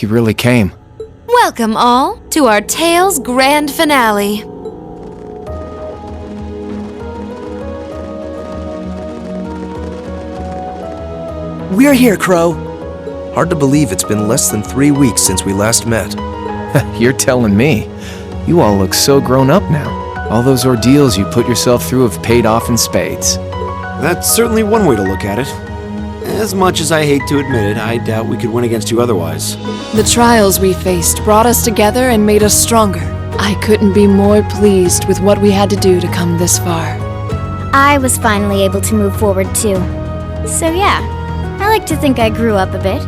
You really came. Welcome all to our Tales Grand Finale. We're here, Crow. Hard to believe it's been less than 3 weeks since we last met. You're telling me. You all look so grown up now. All those ordeals you put yourself through have paid off in spades. That's certainly one way to look at it. As much as I hate to admit it, I doubt we could win against you otherwise. The trials we faced brought us together and made us stronger. I couldn't be more pleased with what we had to do to come this far. I was finally able to move forward too. So yeah, I like to think I grew up a bit.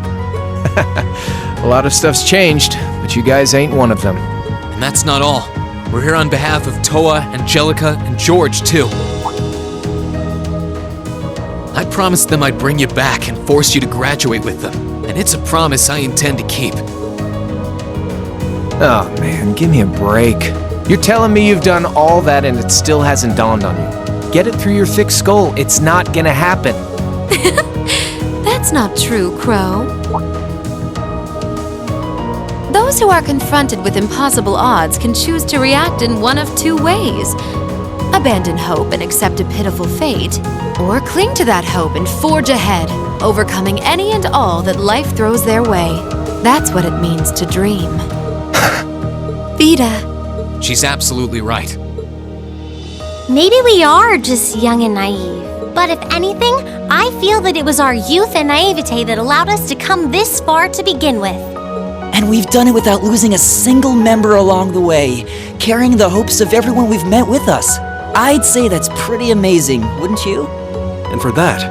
A lot of stuff's changed, but you guys ain't one of them. And that's not all. We're here on behalf of Toa, Angelica, and George, too. I promised them I'd bring you back and force you to graduate with them. And it's a promise I intend to keep. Oh man, give me a break. You're telling me you've done all that and it still hasn't dawned on you. Get it through your thick skull, it's not gonna happen. That's not true, Crow. Those who are confronted with impossible odds can choose to react in one of two ways. Abandon hope and accept a pitiful fate, or cling to that hope and forge ahead, overcoming any and all that life throws their way. That's what it means to dream. Vita. She's absolutely right. Maybe we are just young and naive. But if anything, I feel that it was our youth and naivete that allowed us to come this far to begin with. And we've done it without losing a single member along the way, carrying the hopes of everyone we've met with us. I'd say that's pretty amazing, wouldn't you? And for that,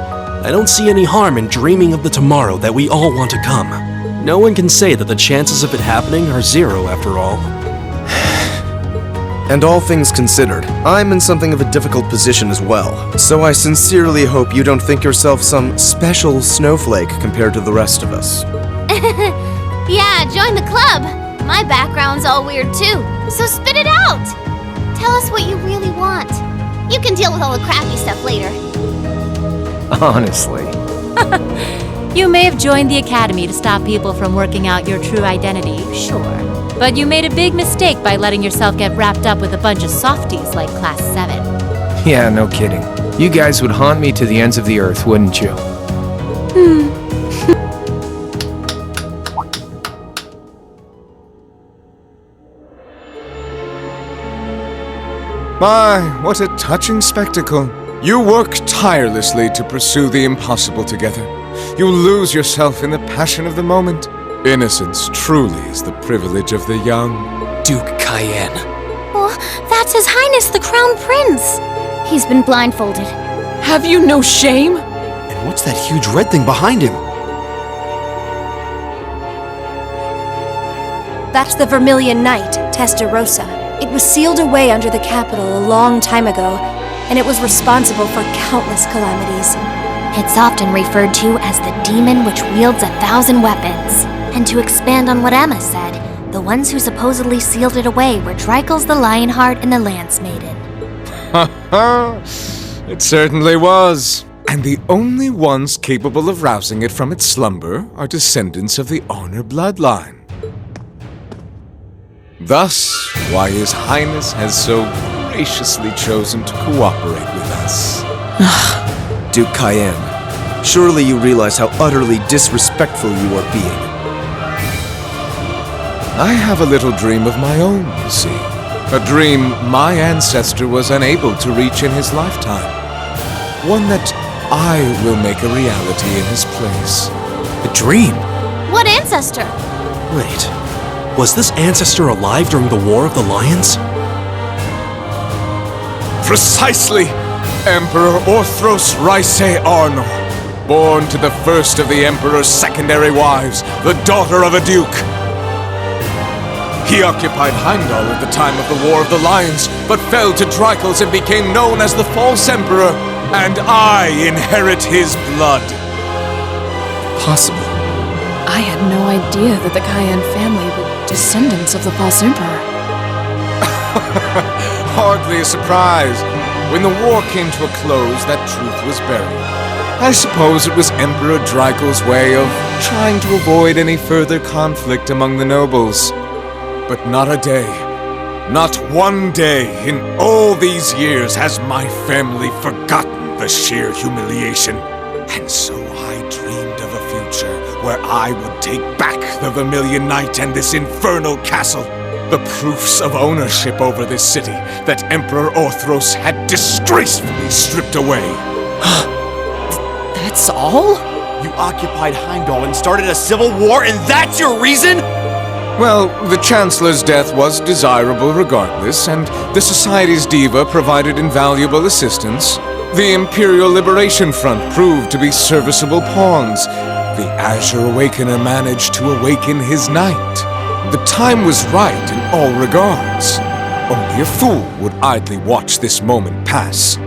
I don't see any harm in dreaming of the tomorrow that we all want to come. No one can say that the chances of it happening are zero after all. And all things considered, I'm in something of a difficult position as well. So I sincerely hope you don't think yourself some special snowflake compared to the rest of us. Yeah, join the club. My background's all weird too, so spit it out. Tell us what you really want. You can deal with all the crappy stuff later. Honestly. You may have joined the academy to stop people from working out your true identity, sure. But you made a big mistake by letting yourself get wrapped up with a bunch of softies like Class 7. Yeah, no kidding. You guys would haunt me to the ends of the earth, wouldn't you? My, what a touching spectacle. You work tirelessly to pursue the impossible together. You lose yourself in the passion of the moment. Innocence truly is the privilege of the young. Duke Cayenne. Oh, that's His Highness the Crown Prince. He's been blindfolded. Have you no shame? And what's that huge red thing behind him? That's the Vermilion Knight, Testarossa. It was sealed away under the capital a long time ago, and it was responsible for countless calamities. It's often referred to as the demon which wields 1,000 weapons. And to expand on what Emma said, the ones who supposedly sealed it away were Dreikel's the Lionheart and the Lance Maiden. Ha ha! It certainly was. And the only ones capable of rousing it from its slumber are descendants of the Honor bloodline. Thus, why His Highness has so graciously chosen to cooperate with us. Duke Cayenne, surely you realize how utterly disrespectful you are being. I have a little dream of my own, you see. A dream my ancestor was unable to reach in his lifetime. One that I will make a reality in his place. A dream? What ancestor? Wait, was this ancestor alive during the War of the Lions? Precisely! Emperor Orthros Raise Arno, born to the first of the Emperor's secondary wives, the daughter of a duke. He occupied Heimdall at the time of the War of the Lions, but fell to Dreikel's and became known as the False Emperor, and I inherit his blood. Possible. I had no idea that the Cayenne family were descendants of the False Emperor. Hardly a surprise. When the war came to a close, that truth was buried. I suppose it was Emperor Dreikel's way of trying to avoid any further conflict among the nobles. But not a day, not one day in all these years has my family forgotten the sheer humiliation. And so I dreamed of a future where I would take back the Vermilion Knight and this infernal castle. The proofs of ownership over this city that Emperor Orthros had disgracefully stripped away. That's all? You occupied Heimdall and started a civil war, and that's your reason? Well, the Chancellor's death was desirable regardless, and the Society's Diva provided invaluable assistance. The Imperial Liberation Front proved to be serviceable pawns. The Azure Awakener managed to awaken his knight. The time was right in all regards. Only a fool would idly watch this moment pass.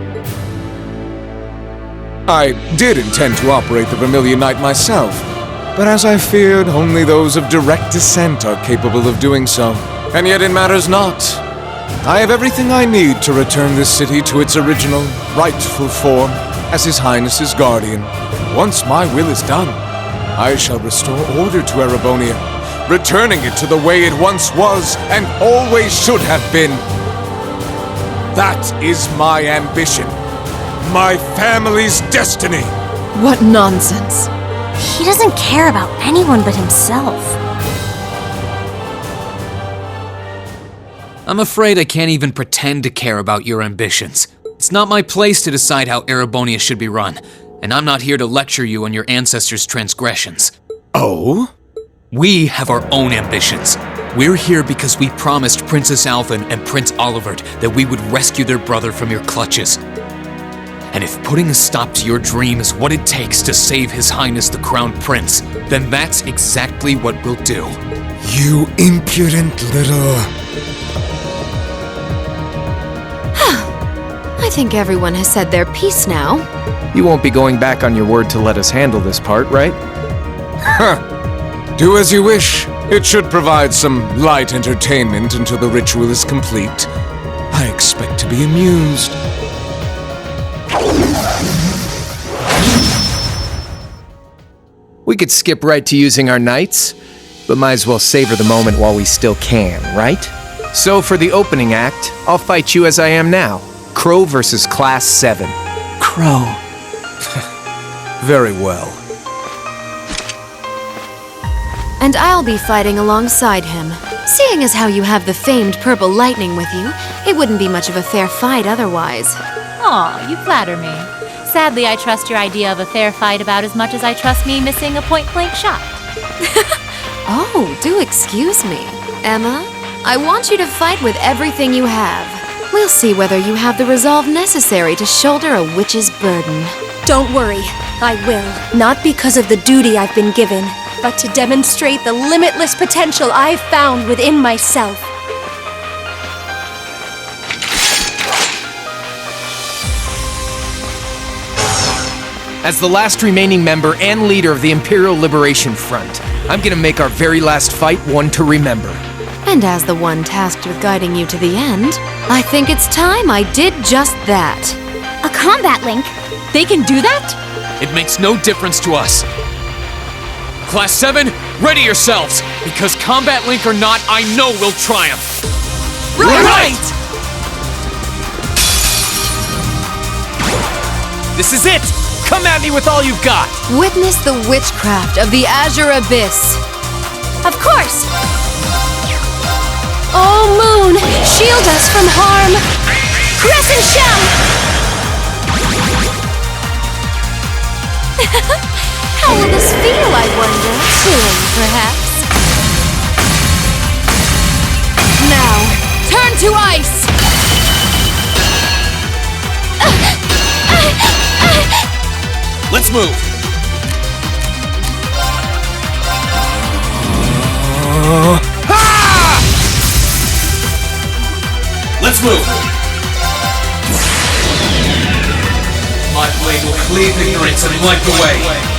I did intend to operate the Vermilion Knight myself, but as I feared, only those of direct descent are capable of doing so. And yet it matters not. I have everything I need to return this city to its original, rightful form as His Highness's guardian. Once my will is done, I shall restore order to Erebonia, returning it to the way it once was and always should have been. That is my ambition. My family's destiny. What nonsense. He doesn't care about anyone but himself. I'm afraid I can't even pretend to care about your ambitions. It's not my place to decide how Erebonia should be run, and I'm not here to lecture you on your ancestors' transgressions. Oh? We have our own ambitions. We're here because we promised Princess Alvin and Prince Olivert that we would rescue their brother from your clutches. And if putting a stop to your dream is what it takes to save His Highness the Crown Prince, then that's exactly what we'll do. You impudent little... I think everyone has said their piece now. You won't be going back on your word to let us handle this part, right? Do as you wish. It should provide some light entertainment until the ritual is complete. I expect to be amused. We could skip right to using our knights, but might as well savor the moment while we still can, right? So for the opening act, I'll fight you as I am now. Crow versus Class 7. Crow. Very well. And I'll be fighting alongside him. Seeing as how you have the famed purple lightning with you, it wouldn't be much of a fair fight otherwise. Aw, you flatter me. Sadly, I trust your idea of a fair fight about as much as I trust me missing a point-blank shot. Oh, do excuse me. Emma, I want you to fight with everything you have. We'll see whether you have the resolve necessary to shoulder a witch's burden. Don't worry, I will. Not because of the duty I've been given, but to demonstrate the limitless potential I've found within myself. As the last remaining member and leader of the Imperial Liberation Front, I'm gonna make our very last fight one to remember. And as the one tasked with guiding you to the end, I think it's time I did just that. A combat link? They can do that? It makes no difference to us. Class 7, ready yourselves, because Combat Link or not, I know we'll triumph. Right! This is it! Come at me with all you've got! Witness the witchcraft of the Azure Abyss. Of course! Oh, Moon, shield us from harm! Crescent Shell! How will this feel, I wonder? Chilling, perhaps? Now, turn to ice! Let's move. Let's move. My blade will cleave ignorance and light the way.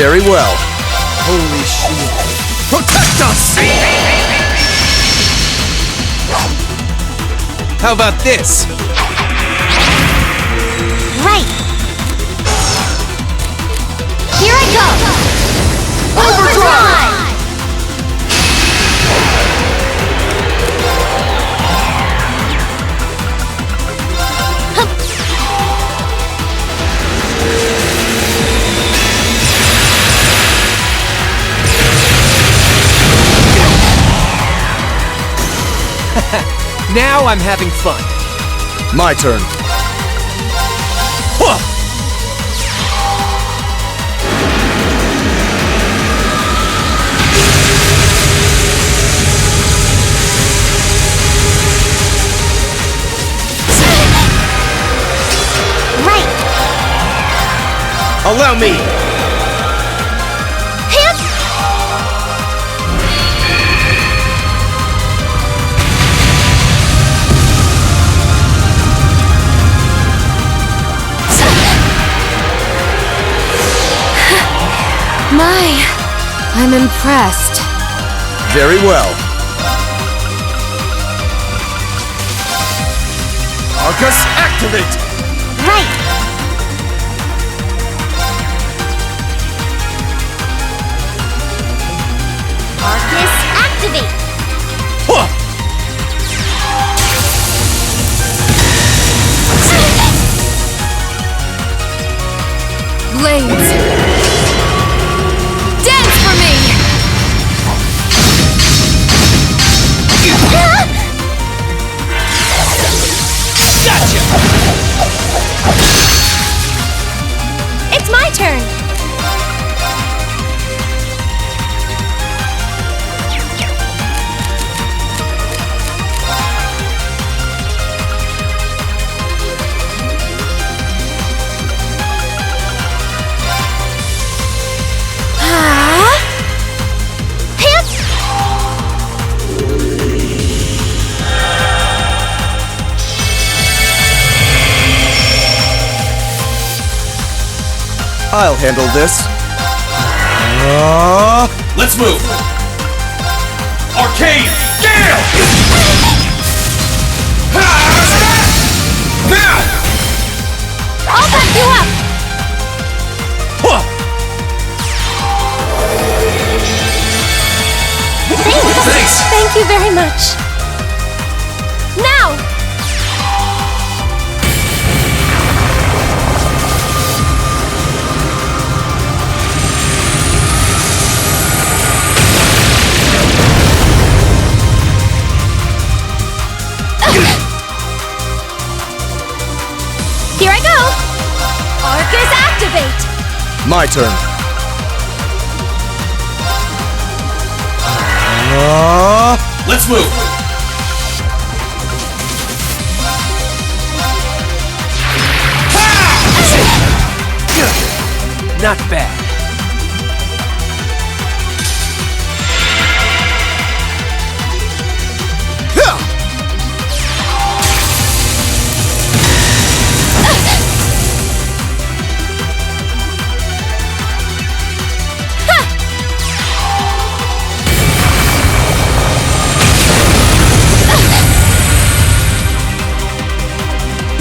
Very well. Holy shit. Protect us! How about this? Right. Here I go! Overdrive! Now I'm having fun. My turn. Right. Allow me. I'm impressed. Very well. Arcus, activate! Right. Arcus, activate! Blades! Dance for me! Gotcha! It's my turn! I'll handle this. Let's move! Arcane Gale! Now! I'll back you up! Thanks! Thank you very much. Now! Here I go! Arcus, activate! My turn. Let's move! Not bad.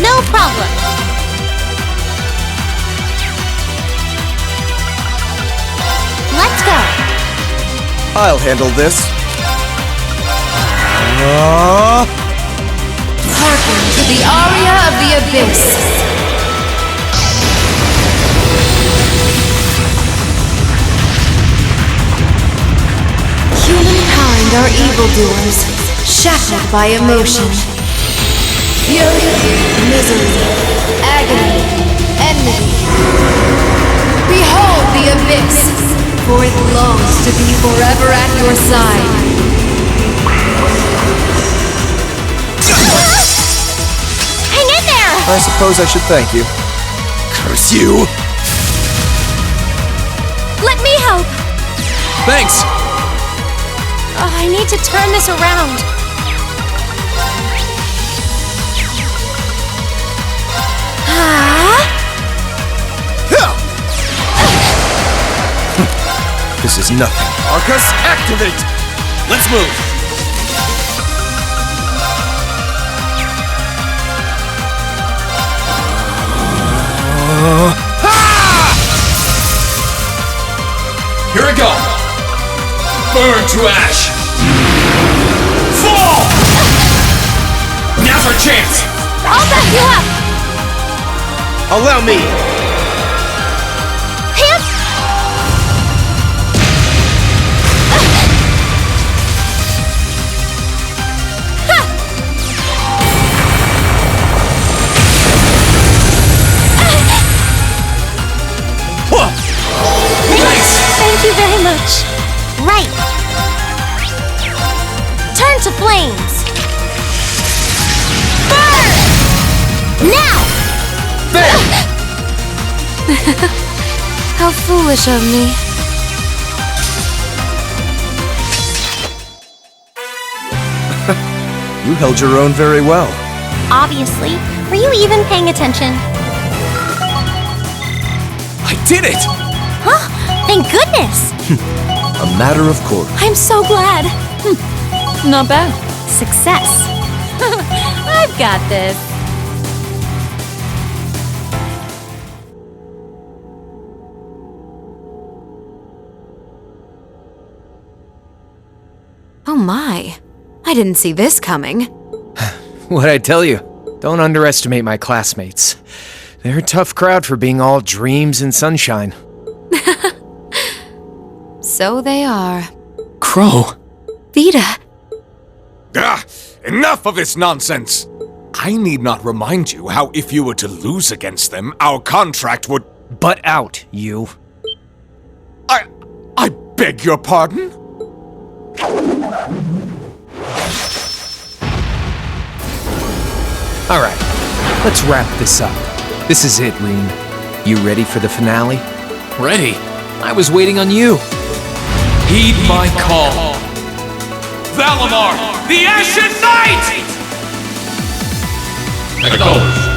No problem. Let's go. I'll handle this. Hearken to the aria of the abyss. Humankind are evildoers, shackled by emotion. Fury, misery, agony, enmity. Behold the abyss, for it longs to be forever at your side. Hang in there! I suppose I should thank you. Curse you! Let me help! Thanks! Oh, I need to turn this around. This is nothing. Arcus, activate! Let's move! Here we go! Burn to ash! Fall! Now's our chance! I'll back you up! Allow me! Hands! Thank you very much. Right. Turn to flames. Burn! Now! How foolish of me. You held your own very well. Obviously. Were you even paying attention? I did it! Huh? Thank goodness! A matter of course. I'm so glad. Not bad. Success. I've got this. Oh my. I didn't see this coming. What'd I tell you? Don't underestimate my classmates. They're a tough crowd for being all dreams and sunshine. So they are. Crow! Vita! Ah, enough of this nonsense! I need not remind you how if you were to lose against them, our contract would... Butt out, you. I beg your pardon? Alright, let's wrap this up. This is it, Reen. You ready for the finale? Ready? I was waiting on you. Heed my call. Valimar, the Ashen Knight! Acknowledged.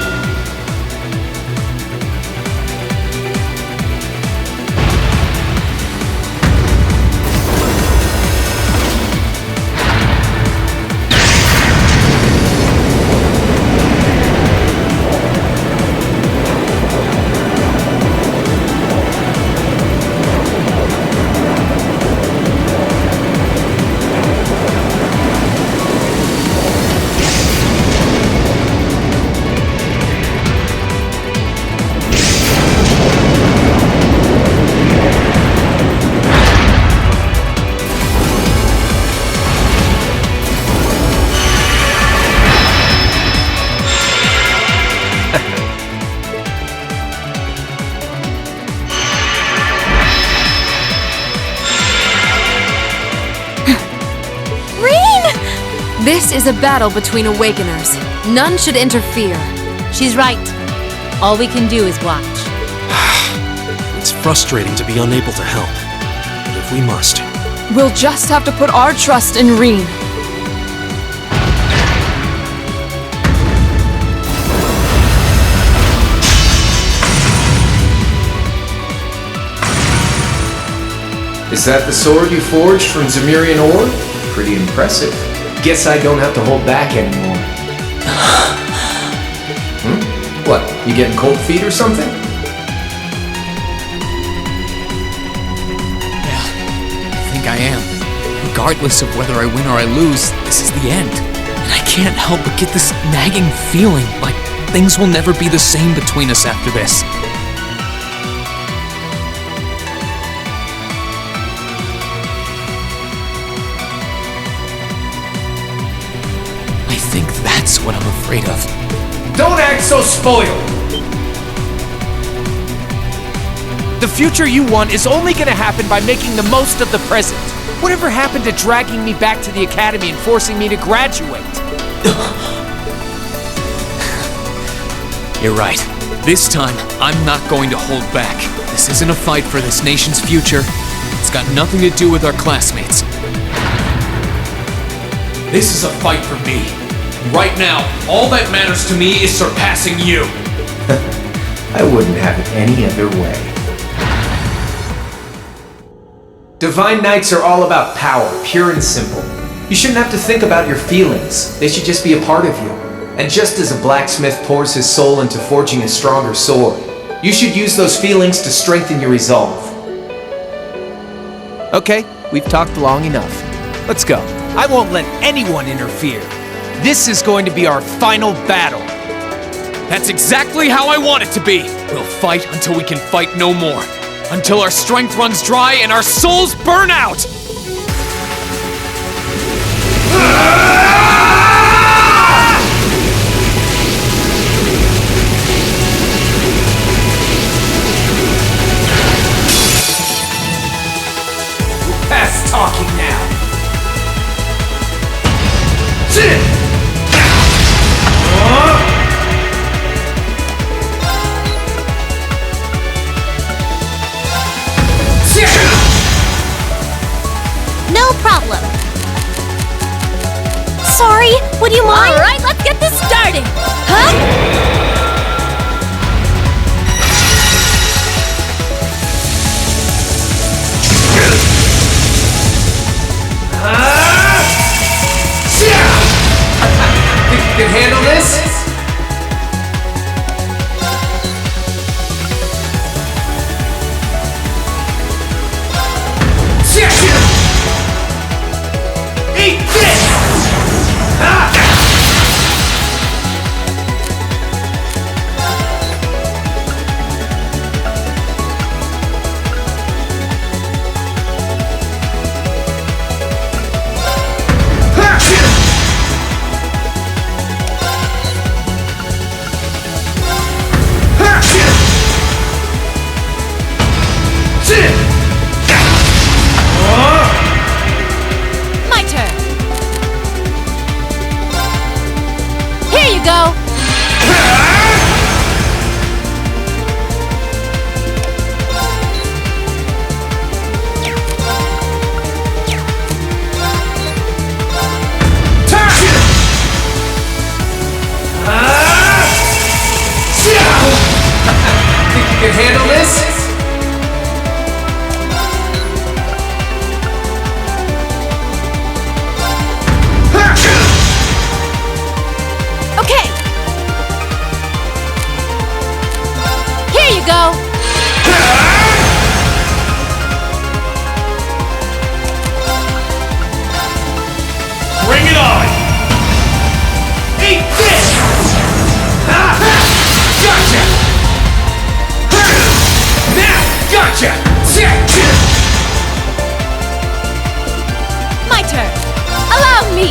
This is a battle between Awakeners. None should interfere. She's right. All we can do is watch. It's frustrating to be unable to help. But if we must, We'll just have to put our trust in Reen. Is that the sword you forged from Zemirian ore? Pretty impressive. Guess I don't have to hold back anymore. What, you getting cold feet or something? Yeah, I think I am. Regardless of whether I win or I lose, this is the end. And I can't help but get this nagging feeling like things will never be the same between us after this. I think that's what I'm afraid of. Don't act so spoiled! The future you want is only gonna happen by making the most of the present. Whatever happened to dragging me back to the academy and forcing me to graduate? You're right. This time, I'm not going to hold back. This isn't a fight for this nation's future. It's got nothing to do with our classmates. This is a fight for me. Right now, all that matters to me is surpassing you. I wouldn't have it any other way. Divine Knights are all about power, pure and simple. You shouldn't have to think about your feelings. They should just be a part of you. And just as a blacksmith pours his soul into forging a stronger sword, you should use those feelings to strengthen your resolve. Okay, we've talked long enough. Let's go. I won't let anyone interfere. This is going to be our final battle. That's exactly how I want it to be. We'll fight until we can fight no more. Until our strength runs dry and our souls burn out! Past talking now. No problem. Sorry, would you mind? All right, let's get this started. Huh? Think you can handle this? Eat this! My turn. Here you go. Think you can handle this? Okay. Here you go. Bring it on! Eat this! Gotcha! Now, gotcha! My turn. Allow me.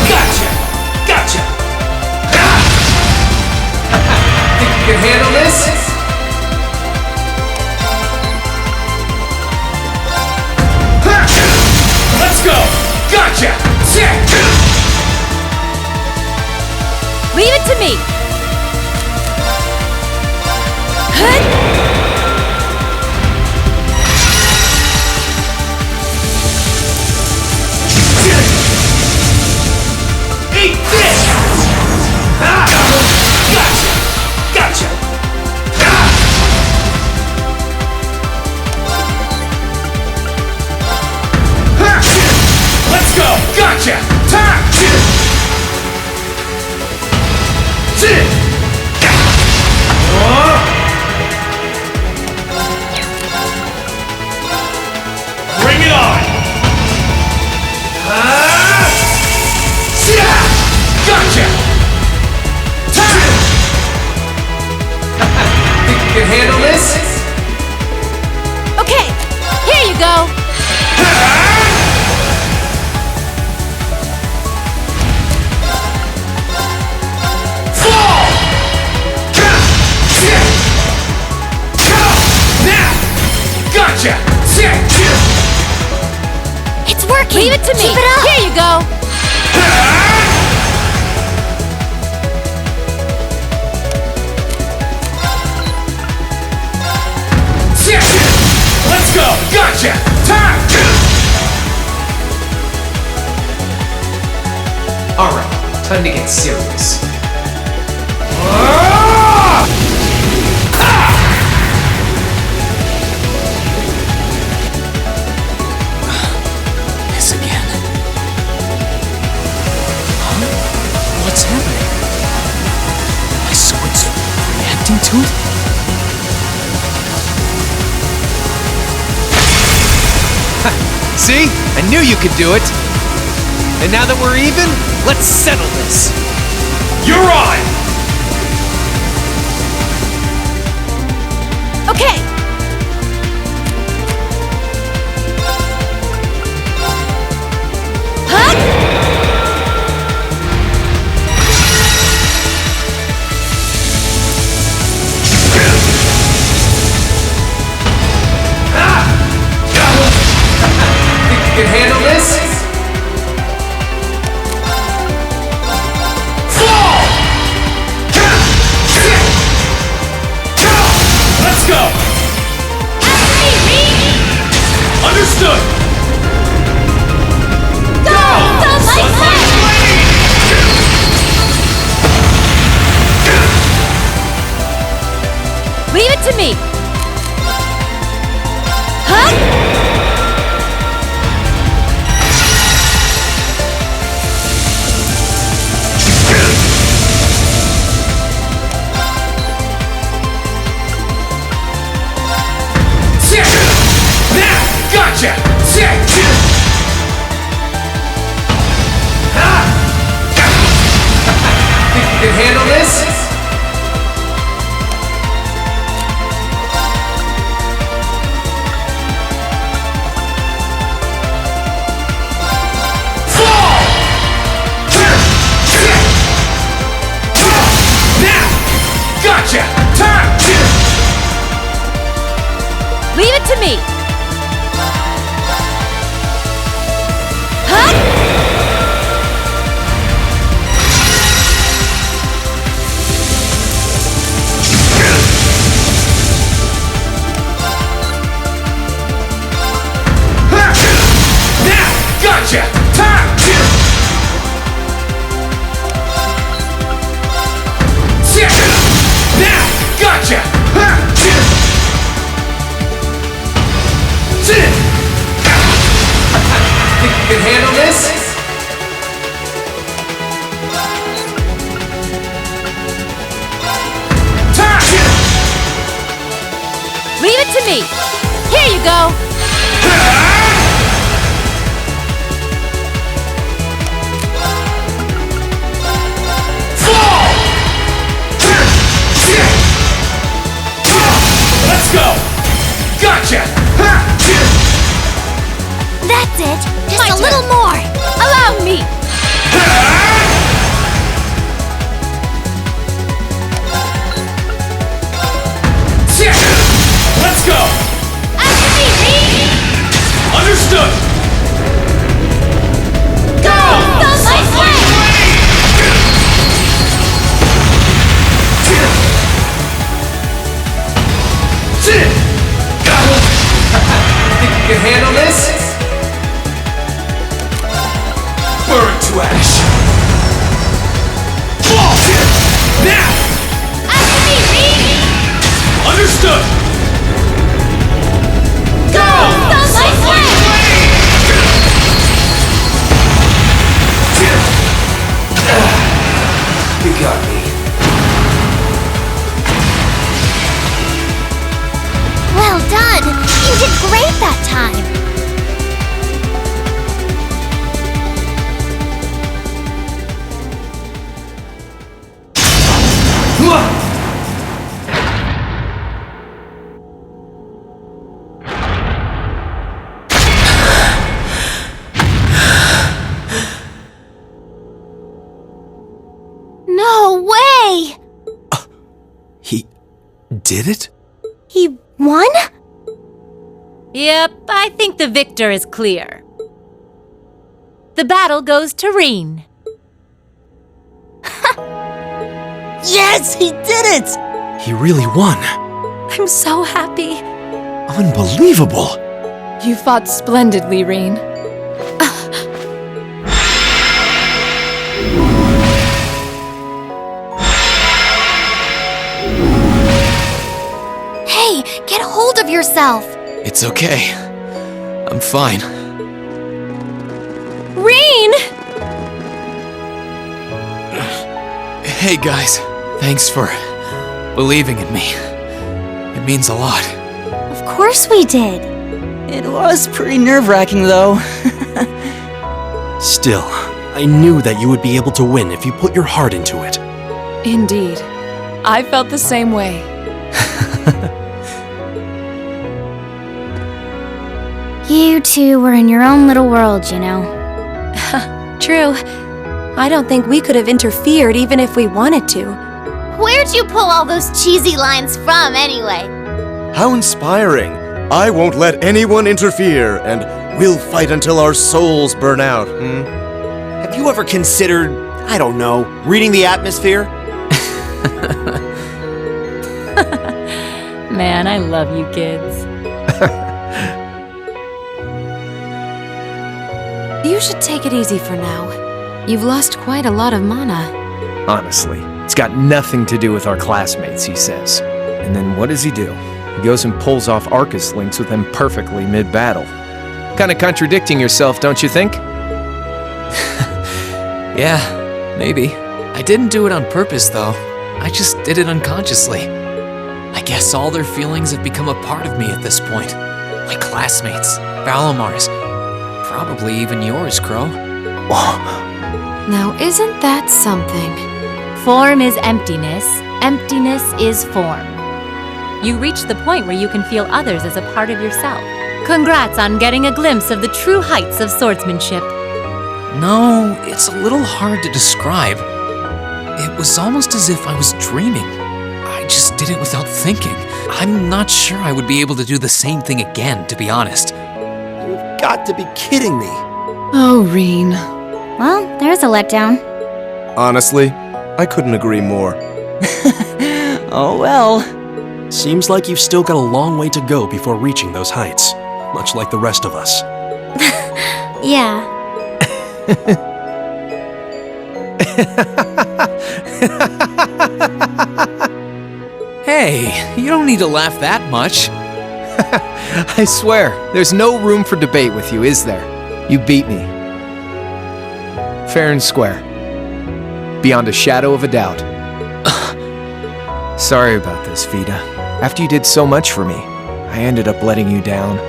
Gotcha! Gotcha! Gotcha! Think you can handle this? Let's go! Gotcha! Leave it to me. Eat this! Gotcha! Gotcha! Let's go! Gotcha! Time! Bring it on! Gotcha! Time! Think you can handle this? Okay. Here you go. Fall! Now! Gotcha! It's working! Leave it to me. Keep it up! Here you go. time to get serious. This again. Huh? What's happening? My sword's reacting to it? See? I knew you could do it! And now that we're even, let's settle this! You're on! Okay! You can handle this? Fall! Let's go! Understood! Go! Sunlight Blade! Leave it to me! Gotcha! Think you can handle this? Fall! Now! Gotcha! Time! Leave it to me! Gotcha! Time! Now! Gotcha! Think you can handle this? Time! Leave it to me! Here you go! Let's go! Gotcha! That's it! Just My a turn. little more! Allow me! Let's go! After me, Reed! Understood! Go! Sunlight Blade! Think you can handle this? Burn to ash! Fall! Now! After me, Reed! Understood! Go! Sunlight Blade! You got me. Well done! You did great that time! No way! He did it? He won? Yep, I think the victor is clear. The battle goes to Reen. Yes, he did it! He really won. I'm so happy. Unbelievable! You fought splendidly, Reen. yourself. It's okay. I'm fine. Rain! Hey guys, thanks for believing in me. It means a lot. Of course we did. It was pretty nerve-wracking, though. Still, I knew that you would be able to win if you put your heart into it. Indeed. I felt the same way. You two were in your own little world, you know. True. I don't think we could have interfered even if we wanted to. Where'd you pull all those cheesy lines from, anyway? How inspiring. I won't let anyone interfere, and we'll fight until our souls burn out, Have you ever considered, I don't know, reading the atmosphere? Man, I love you kids. You should take it easy for now. You've lost quite a lot of mana. Honestly, it's got nothing to do with our classmates, he says. And then what does he do? He goes and pulls off Arcus links with them perfectly mid-battle. Kinda contradicting yourself, don't you think? Yeah, maybe. I didn't do it on purpose, though. I just did it unconsciously. I guess all their feelings have become a part of me at this point. My classmates, Valomar's, probably even yours, Crow. Now isn't that something? Form is emptiness. Emptiness is form. You reach the point where you can feel others as a part of yourself. Congrats on getting a glimpse of the true heights of swordsmanship. No, it's a little hard to describe. It was almost as if I was dreaming. I just did it without thinking. I'm not sure I would be able to do the same thing again, to be honest. You've got to be kidding me. Oh, Reen. Well, there's a letdown. Honestly, I couldn't agree more. Oh well. Seems like you've still got a long way to go before reaching those heights, much like the rest of us. Yeah. Hey, you don't need to laugh that much. I swear, there's no room for debate with you, is there? You beat me. Fair and square. Beyond a shadow of a doubt. Sorry about this, Vita. After you did so much for me, I ended up letting you down.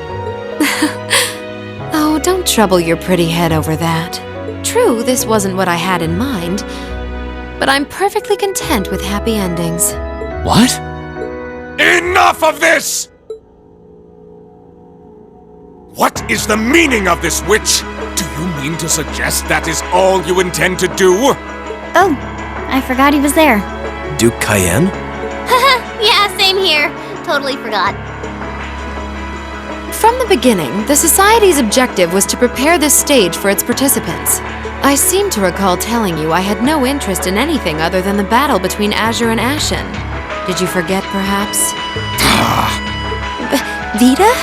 Oh, don't trouble your pretty head over that. True, this wasn't what I had in mind, but I'm perfectly content with happy endings. What? Enough of this! What is the meaning of this, witch? Do you mean to suggest that is all you intend to do? Oh, I forgot he was there. Duke Cayenne? Yeah, same here. Totally forgot. From the beginning, the Society's objective was to prepare this stage for its participants. I seem to recall telling you I had no interest in anything other than the battle between Azure and Ashen. Did you forget, perhaps? Vita?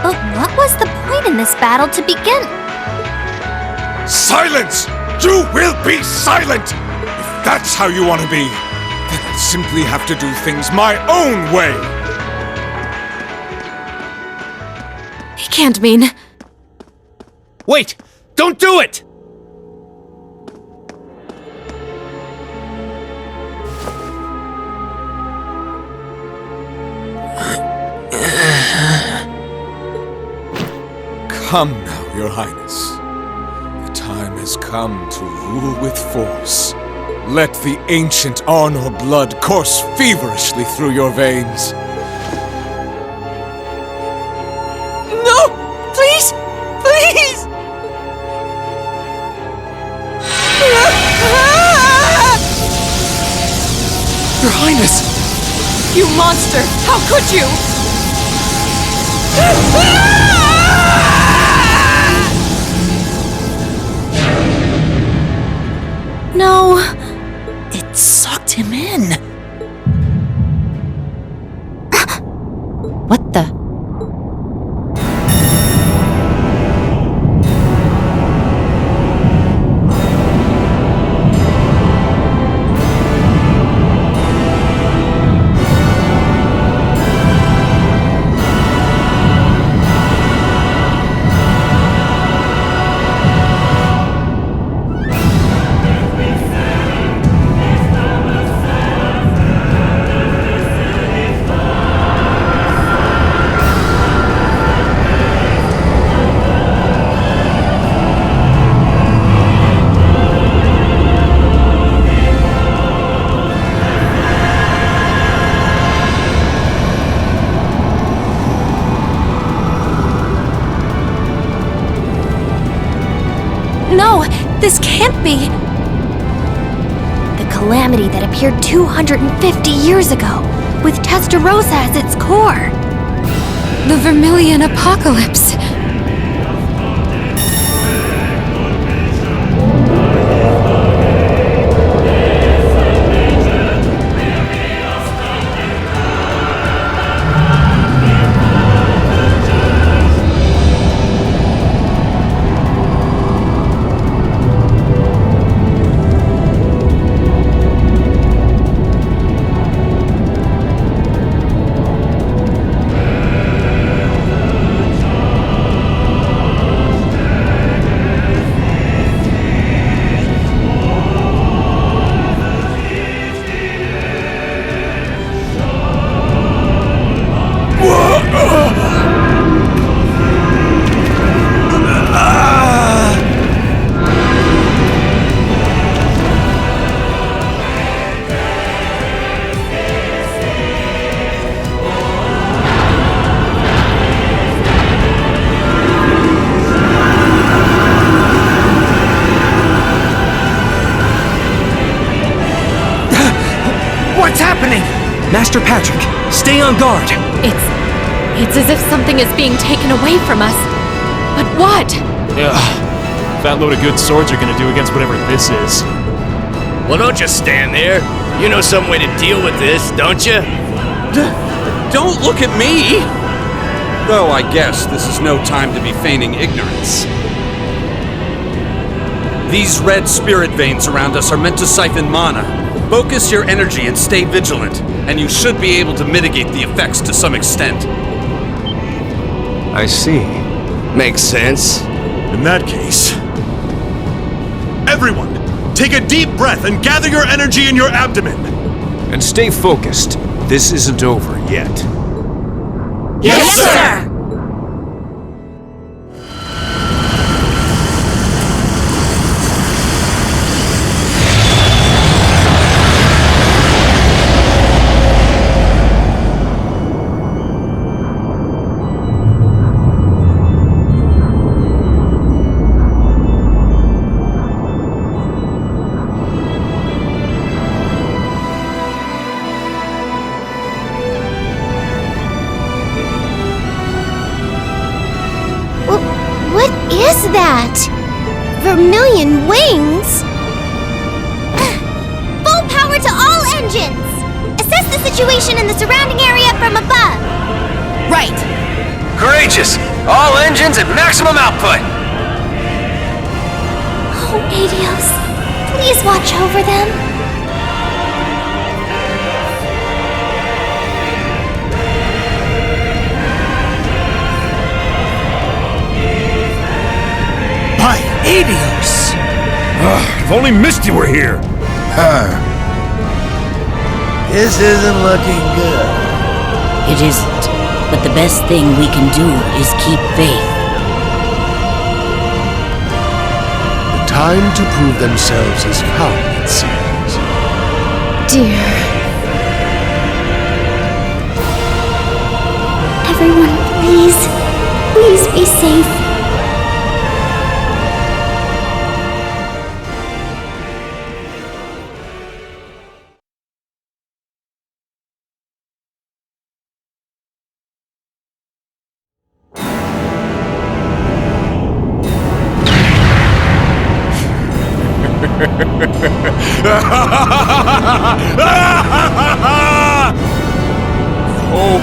But what was the point in this battle to begin? Silence! You will be silent! If that's how you want to be, then I'll simply have to do things my own way! He can't mean... Wait! Don't do it! Come now, Your Highness. The time has come to rule with force. Let the ancient Arnor blood course feverishly through your veins. No! Please! Please! Your Highness! You monster! How could you? No! It sucked him in. What the? can't be. The calamity that appeared 250 years ago, with Testarossa as its core. The Vermilion Apocalypse. What's happening? Master Patrick, stay on guard! It's as if something is being taken away from us. But what? Yeah, that load of good swords are gonna do against whatever this is. Well, don't just stand there. You know some way to deal with this, don't you? Don't look at me! Though I guess this is no time to be feigning ignorance. These red spirit veins around us are meant to siphon mana. Focus your energy and stay vigilant, and you should be able to mitigate the effects to some extent. I see. Makes sense. In that case, everyone, take a deep breath and gather your energy in your abdomen. And stay focused. This isn't over yet. Yes, sir! What is that? Vermilion wings? Full power to all engines! Assess the situation in the surrounding area from above. Right! Courageous! All engines at maximum output! Oh, Adios, please watch over them. By Adios! If only Misty were here! This isn't looking good. It isn't, but the best thing we can do is keep faith. The time to prove themselves has come, it seems. Dear. Everyone, please be safe. Oh,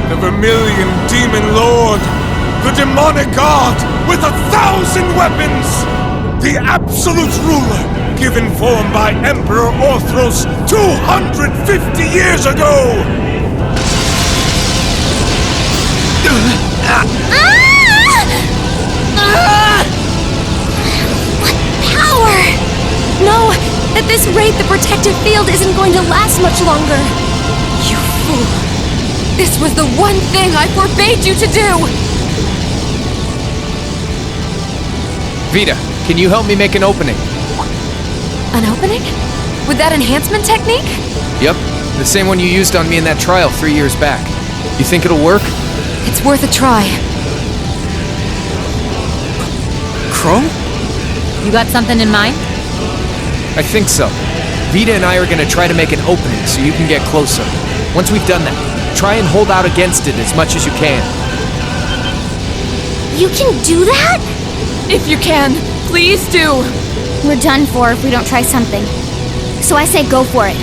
the Vermilion Demon Lord, the demonic god with 1,000 weapons, the absolute ruler given form by Emperor Orthros 250 years ago! Power! No! At this rate, the protective field isn't going to last much longer. You fool! This was the one thing I forbade you to do! Vita, can you help me make an opening? An opening? With that enhancement technique? Yep, the same one you used on me in that trial 3 years back. You think it'll work? It's worth a try. Crow? You got something in mind? I think so. Vita and I are gonna try to make an opening so you can get closer. Once we've done that, try and hold out against it as much as you can. You can do that? If you can, please do. We're done for if we don't try something. So I say go for it.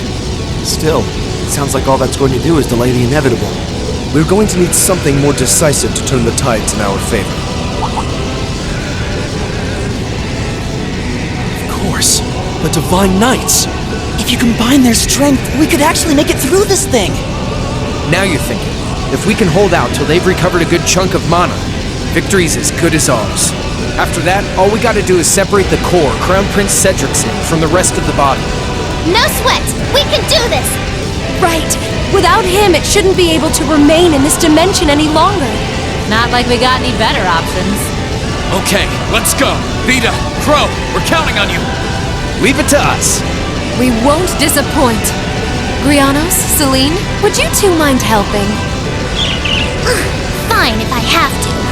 Still, it sounds like all that's going to do is delay the inevitable. We're going to need something more decisive to turn the tides in our favor. Of course, the Divine Knights. If you combine their strength, we could actually make it through this thing. Now you're thinking. If we can hold out till they've recovered a good chunk of mana, victory's as good as ours. After that, all we gotta do is separate the core, Crown Prince Cedricson, from the rest of the body. No sweat! We can do this! Right. Without him, it shouldn't be able to remain in this dimension any longer. Not like we got any better options. Okay, let's go. Vita, Crow, we're counting on you. Leave it to us. We won't disappoint. Grianos, Celine, would you two mind helping? Fine if I have to.